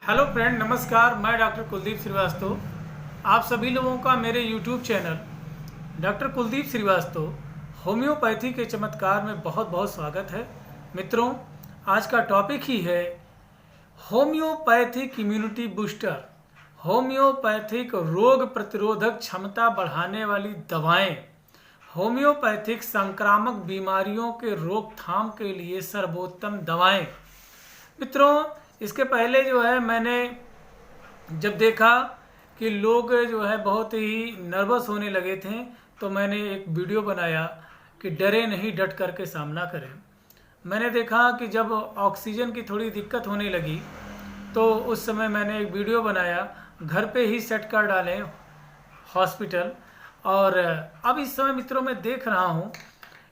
Hello friend, नमस्कार। मैं doctor Kuldeep Srivastava. आप सभी लोगों का मेरे YouTube channel doctor Kuldeep Shrivastava homeopathy के चमत्कार में बहुत बहुत स्वागत है। मित्रों, आज का टॉपिक ही है होम्योपैथिक इम्यूनिटी बूस्टर। होम्योपैथिक रोग प्रतिरोधक क्षमता बढ़ाने वाली दवाएं होम्योपैथिक संक्रामक बीमारियों के रोकथाम के लिए सर्वोत्तम दवाएं। मित्रों, इसके पहले जो है मैंने जब देखा कि लोग जो है बहुत ही नर्वस होने लगे थे, तो मैंने एक वीडियो बनाया कि डरे नहीं, डट करके सामना करें। मैंने देखा कि जब ऑक्सीजन की थोड़ी दिक्कत होने लगी तो उस समय मैंने एक वीडियो बनाया, घर पे ही सेट कर डालें हॉस्पिटल। और अब इस समय मित्रों मैं देख रहा हूँ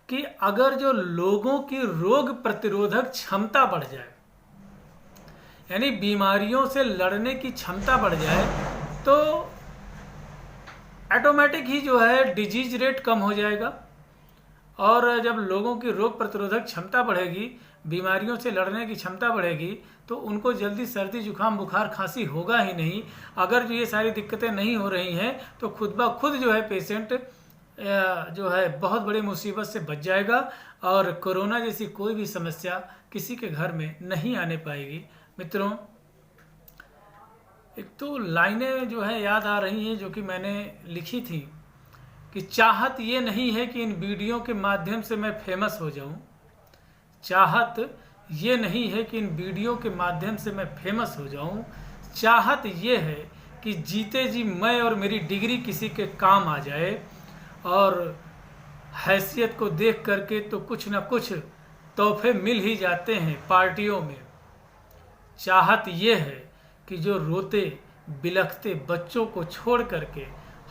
कि अगर जो लोगों की रोग प्रतिरोधक क्षमता बढ़ जाए, यानी बीमारियों से लड़ने की क्षमता बढ़ जाए, तो ऑटोमेटिक ही जो है डिजीज रेट कम हो जाएगा। और जब लोगों की रोग प्रतिरोधक क्षमता बढ़ेगी, बीमारियों से लड़ने की क्षमता बढ़ेगी, तो उनको जल्दी सर्दी जुकाम बुखार खांसी होगा ही नहीं। अगर जो ये सारी दिक्कतें नहीं हो रही हैं तो खुद ब खुद जो है पेशेंट जो है बहुत बड़ी मुसीबत से बच जाएगा और कोरोना जैसी कोई भी समस्या किसी के घर में नहीं आने पाएगी। मित्रों, एक तो लाइनें जो है याद आ रही हैं जो कि मैंने लिखी थी कि चाहत ये नहीं है कि इन वीडियो के माध्यम से मैं फेमस हो जाऊं। चाहत ये नहीं है कि इन वीडियो के माध्यम से मैं फेमस हो जाऊं। चाहत ये है कि जीते जी मैं और मेरी डिग्री किसी के काम आ जाए, और हैसियत को देख करके तो कुछ ना कुछ तोहफे मिल ही जाते हैं पार्टियों में। चाहत ये है कि जो रोते बिलखते बच्चों को छोड़ करके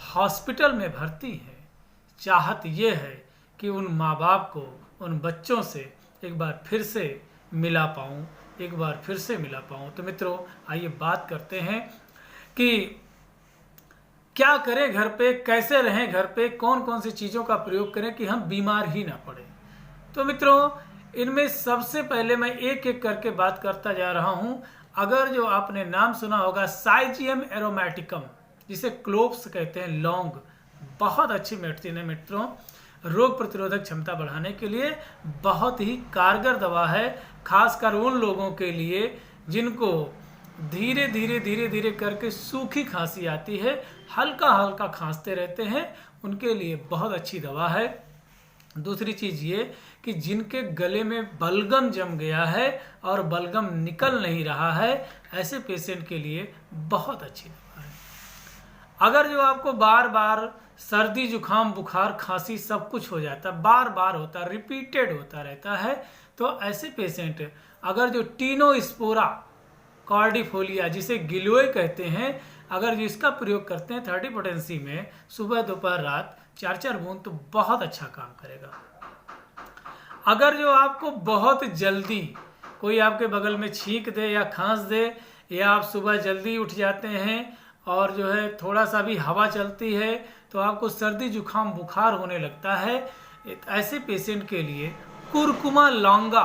हॉस्पिटल में भर्ती है, चाहत ये है कि उन माँ बाप को उन बच्चों से एक बार फिर से मिला पाऊँ, एक बार फिर से मिला पाऊँ। तो मित्रों, आइए बात करते हैं कि क्या करें घर पे, कैसे रहें घर पे, कौन कौन सी चीज़ों का प्रयोग करें कि हम बीमार ही ना पड़े। तो मित्रों, इनमें सबसे पहले मैं एक एक करके बात करता जा रहा हूं। अगर जो आपने नाम सुना होगा साइजियम एरोमेटिकम, जिसे क्लोव्स कहते हैं, लौंग, बहुत अच्छी मेडिसिन है मित्रों। रोग प्रतिरोधक क्षमता बढ़ाने के लिए बहुत ही कारगर दवा है, खासकर उन लोगों के लिए जिनको धीरे धीरे धीरे धीरे करके सूखी खांसी आती है, हल्का हल्का खांसते रहते हैं, उनके लिए बहुत अच्छी दवा है। दूसरी चीज़ ये कि जिनके गले में बलगम जम गया है और बलगम निकल नहीं रहा है, ऐसे पेशेंट के लिए बहुत अच्छी दवा है। अगर जो आपको बार बार सर्दी जुकाम बुखार खांसी सब कुछ हो जाता है, बार बार होता, रिपीटेड होता रहता है, तो ऐसे पेशेंट अगर जो टीनोस्पोरा कॉर्डिफोलिया, जिसे गिलोय कहते हैं, अगर जो इसका प्रयोग करते हैं 30 पोटेंसी में सुबह दोपहर रात 4-4 बूंद, तो बहुत अच्छा काम करेगा। अगर जो आपको बहुत जल्दी कोई आपके बगल में छींक दे या खांस दे, या आप सुबह जल्दी उठ जाते हैं और जो है थोड़ा सा भी हवा चलती है तो आपको सर्दी जुकाम बुखार होने लगता है, ऐसे पेशेंट के लिए कुरकुमा लौंगा,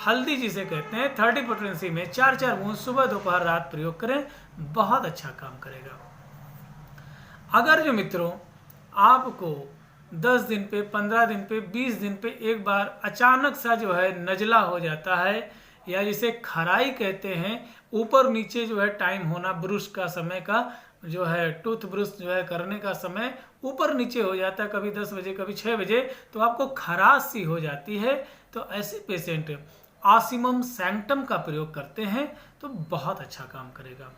हल्दी जिसे कहते हैं, 30 पोटेंसी में 4-4 बूंद सुबह दोपहर रात प्रयोग करें, बहुत अच्छा काम करेगा। अगर जो मित्रों आपको 10 दिन पे, 15 दिन पे, 20 दिन पे एक बार अचानक सा जो है नजला हो जाता है, या जिसे खराई कहते हैं, ऊपर नीचे जो है टाइम होना, ब्रश का समय का जो है, टूथ ब्रश जो है करने का समय ऊपर नीचे हो जाता है, कभी 10 बजे कभी 6 बजे, तो आपको खराश सी हो जाती है, तो ऐसे पेशेंट ऑसिमम सैंक्टम का प्रयोग करते हैं तो बहुत अच्छा काम करेगा।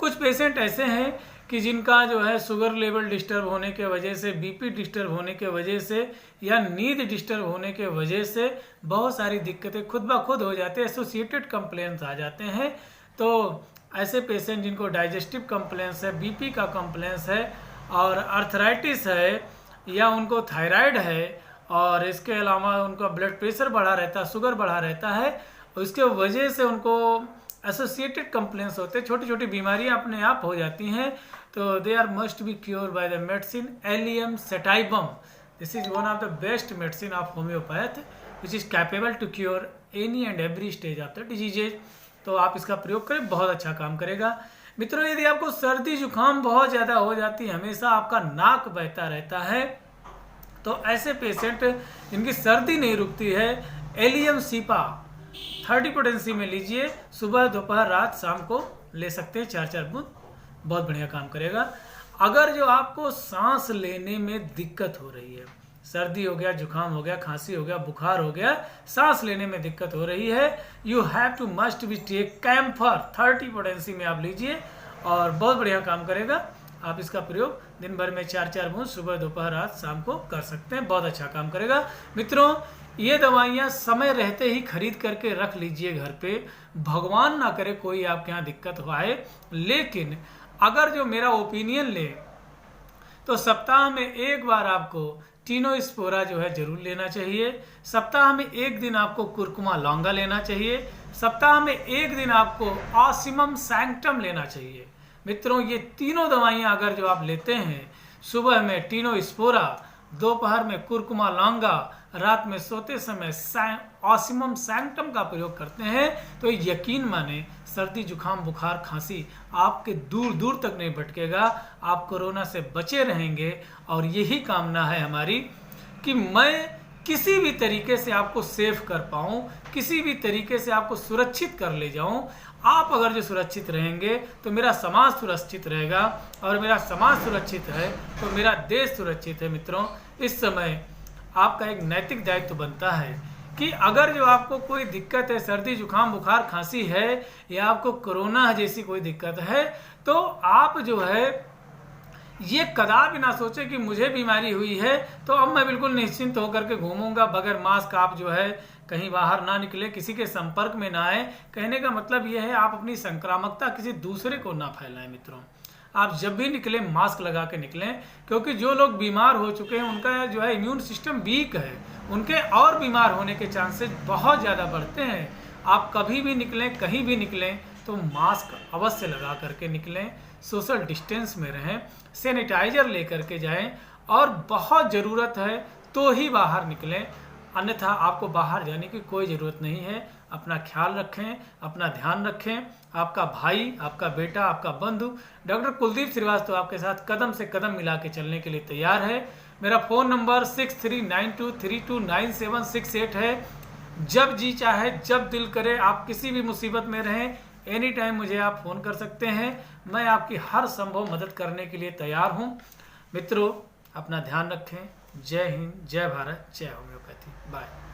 कुछ पेशेंट ऐसे हैं कि जिनका जो है शुगर लेवल डिस्टर्ब होने के वजह से, बीपी डिस्टर्ब होने के वजह से, या नींद डिस्टर्ब होने के वजह से बहुत सारी दिक्कतें खुद ब खुद हो जाते हैं, एसोसिएटेड कंप्लेंट्स आ जाते हैं। तो ऐसे पेशेंट जिनको डाइजेस्टिव कंप्लेंट्स है, बीपी का कंप्लेंट्स है, और अर्थराइटिस है, या उनको थायराइड है, और इसके अलावा उनका ब्लड प्रेशर बढ़ा रहता है, शुगर बढ़ा रहता है, और इसके वजह से उनको एसोसिएटेड कंप्लेंट्स होते हैं, छोटी छोटी बीमारियां अपने आप हो जाती हैं, तो they are must be cure by the medicine allium सेटाइबम। This is one of the best medicine of homeopath which is capable to cure any and every stage of the diseases. तो आप इसका प्रयोग करें, बहुत अच्छा काम करेगा। मित्रों, यदि आपको सर्दी जुकाम बहुत ज़्यादा हो जाती है, हमेशा आपका नाक बहता रहता है, तो ऐसे पेशेंट जिनकी सर्दी नहीं रुकती है, एलियम सीपा 30 पोटेंसी में लीजिए, सुबह दोपहर रात शाम को ले सकते हैं 4-4 बूंद, बहुत बढ़िया काम करेगा। अगर जो आपको सांस लेने में दिक्कत हो रही है, सर्दी हो गया, जुकाम हो गया, खांसी हो गया, बुखार हो गया, सांस लेने में दिक्कत हो रही है, you have to must be take camphor 30 potency में आप लीजिए और बहुत बढ़िया काम करेगा। आप इसका प्रयोग दिन भर में 4-4 बूंद सुबह दोपहर रात शाम को कर सकते हैं, बहुत अच्छा काम करेगा। मित्रों, ये दवाइयाँ समय रहते ही खरीद करके रख लीजिए घर पे, भगवान ना करे कोई आपके यहाँ दिक्कत हो आए। लेकिन अगर जो मेरा ओपिनियन ले तो सप्ताह में एक बार आपको टिनोस्पोरा जो है जरूर लेना चाहिए, सप्ताह में एक दिन आपको कुरकुमा लौंगा लेना चाहिए, सप्ताह में एक दिन आपको ऑसिमम सैंक्टम लेना चाहिए। मित्रों, ये तीनों दवाइयाँ अगर जो आप लेते हैं, सुबह में टिनोस्पोरा, दोपहर में कुरकुमा लौंगा, रात में सोते समय ऑसिमम सैंक्टम का प्रयोग करते हैं, तो यकीन माने सर्दी जुकाम बुखार खांसी आपके दूर दूर तक नहीं भटकेगा, आप कोरोना से बचे रहेंगे। और यही कामना है हमारी कि मैं किसी भी तरीके से आपको सेव कर पाऊँ, किसी भी तरीके से आपको सुरक्षित कर ले जाऊँ। आप अगर जो सुरक्षित रहेंगे तो मेरा समाज सुरक्षित रहेगा, और मेरा समाज सुरक्षित है तो मेरा देश सुरक्षित है। मित्रों, इस समय आपका एक नैतिक दायित्व बनता है कि अगर जो आपको कोई दिक्कत है, सर्दी जुकाम बुखार खांसी है, या आपको कोरोना जैसी कोई दिक्कत है, तो आप जो है ये कदापि ना सोचे कि मुझे बीमारी हुई है तो अब मैं बिल्कुल निश्चिंत होकर के घूमूंगा बगैर मास्क। आप जो है कहीं बाहर ना निकले, किसी के संपर्क में ना आए। कहने का मतलब यह है आप अपनी संक्रामकता किसी दूसरे को ना फैलाएं। मित्रों, आप जब भी निकलें मास्क लगा के निकलें, क्योंकि जो लोग बीमार हो चुके हैं उनका जो है इम्यून सिस्टम वीक है, उनके और बीमार होने के चांसेस बहुत ज़्यादा बढ़ते हैं। आप कभी भी निकलें, कहीं भी निकलें तो मास्क अवश्य लगा करके निकलें, सोशल डिस्टेंस में रहें, सैनिटाइजर लेकर के जाएं, और बहुत ज़रूरत है तो ही बाहर निकलें, अन्यथा आपको बाहर जाने की कोई ज़रूरत नहीं है। अपना ख्याल रखें, अपना ध्यान रखें। आपका भाई, आपका बेटा, आपका बंधु डॉक्टर कुलदीप श्रीवास्तव आपके साथ कदम से कदम मिला के चलने के लिए तैयार है। मेरा फ़ोन नंबर 6392329768 है। जब जी चाहे, जब दिल करे, आप किसी भी मुसीबत में रहें, एनी टाइम मुझे आप फ़ोन कर सकते हैं। मैं आपकी हर संभव मदद करने के लिए तैयार हूँ। मित्रों, अपना ध्यान रखें। जय हिंद, जय भारत, जय होम्योपैथी। बाय।